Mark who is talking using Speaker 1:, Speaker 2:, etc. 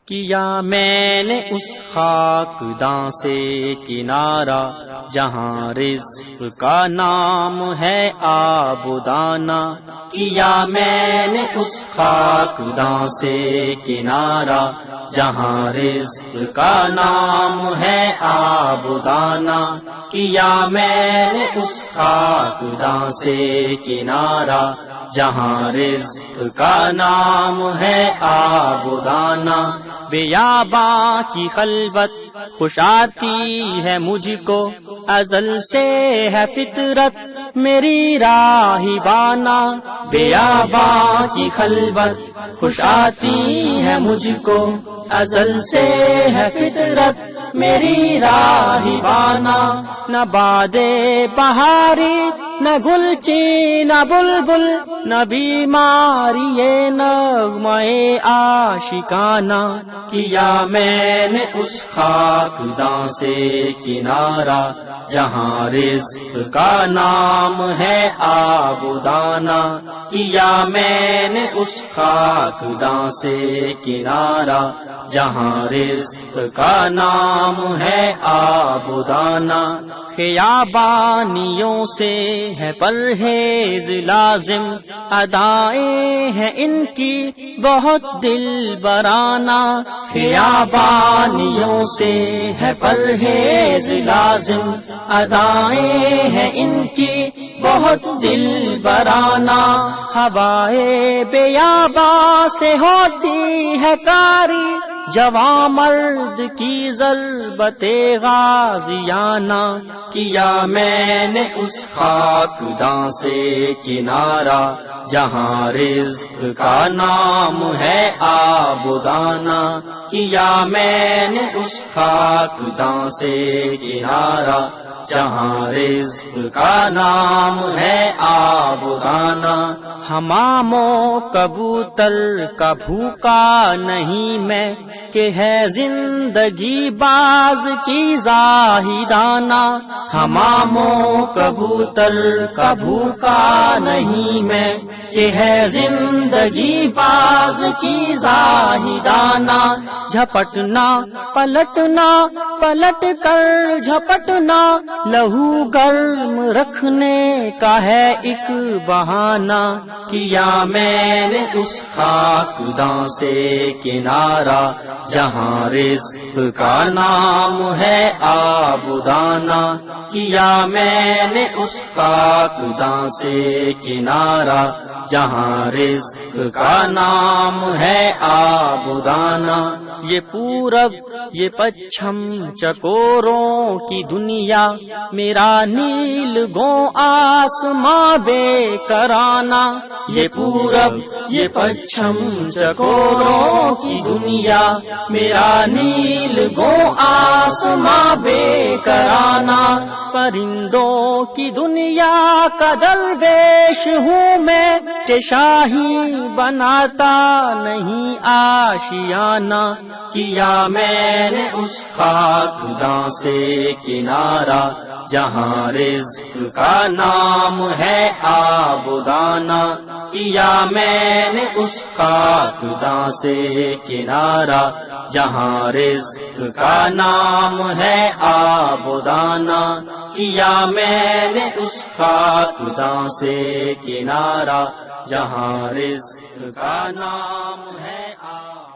Speaker 1: کیا میں نے اس خاکداں سے کنارہ جہاں رزق کا نام ہے آبودانہ، کیا میں نے اس خاکداں سے کنارہ جہاں رزق کا نام ہے آبودانہ، کیا میں نے اس خاکداں سے کنارہ جہاں رزق کا نام ہے آبودانہ۔ بیاباں کی خلوت خوش آتی ہے مجھ کو، ازل سے ہے فطرت میری راہبانہ، بیاباں کی خلوت خوش آتی ہے مجھ کو، ازل سے ہے فطرت میری راہبانہ۔ نہ باد بہاری نہ گلچی نہ بلبل، نہ بیماری نغمے عاشقانہ، کیا میں نے اس خاکداں سے کنارہ جہاں رزق کا نام ہے آبودانہ، کیا میں نے اس خاکداں سے کنارہ جہاں رزق کا نام ہے آبودانہ۔ خیابانیوں سے ہے پرہیز لازم، ادائیں ہیں ان کی بہت دل برانہ، خیابانیوں سے ہے پرہیز لازم، ادائیں ہیں ان کی بہت دل برانہ۔ ہوائے بیاباں سے ہوتی ہے کاری، جواں مرد کی ضربت غازیانہ، کیا میں نے اس خاکداں سے کنارہ جہاں رزق کا نام ہے آبودانہ، کیا میں نے اس خاکداں سے کنارہ جہاں رزق کا نام ہے آبودانہ۔ حماموں کبوتر کا بھوکا نہیں میں، کہ ہے زندگی باز کی زاہدانہ، حماموں کبوتر کا بھوکا نہیں میں، کہ ہے زندگی باز کی زاہدانہ۔ جھپٹنا پلٹنا پلٹ کر جھپٹنا، لہو گرم رکھنے کا ہے ایک بہانہ، کیا میں نے اس خاکداں سے کنارہ جہاں رزق کا نام ہے آبودانہ، کیا میں نے اس خاکداں سے کنارہ جہاں رزق کا نام ہے آبودانہ۔ یہ پورب یہ پچھم چکوروں کی دنیا، میرا نیل گوں آسماں بے کرانہ، یہ پورب یہ پچھم چکوروں کی دنیا، میرا نیل گوں آسماں بے کرانہ۔ پرندوں کی دنیا کا درویش ہوں میں، کہ شاہی بناتا نہیں آشیانہ، کیا میں نے اس خاکداں سے کنارہ جہاں رزق کا نام ہے آبودانہ، کیا میں نے اس خاکداں سے کنارہ جہاں رزق کا نام ہے آبودانہ، کیا میں نے اس خاکداں سے کنارہ جہاں رزق کا نام ہے آبودانہ۔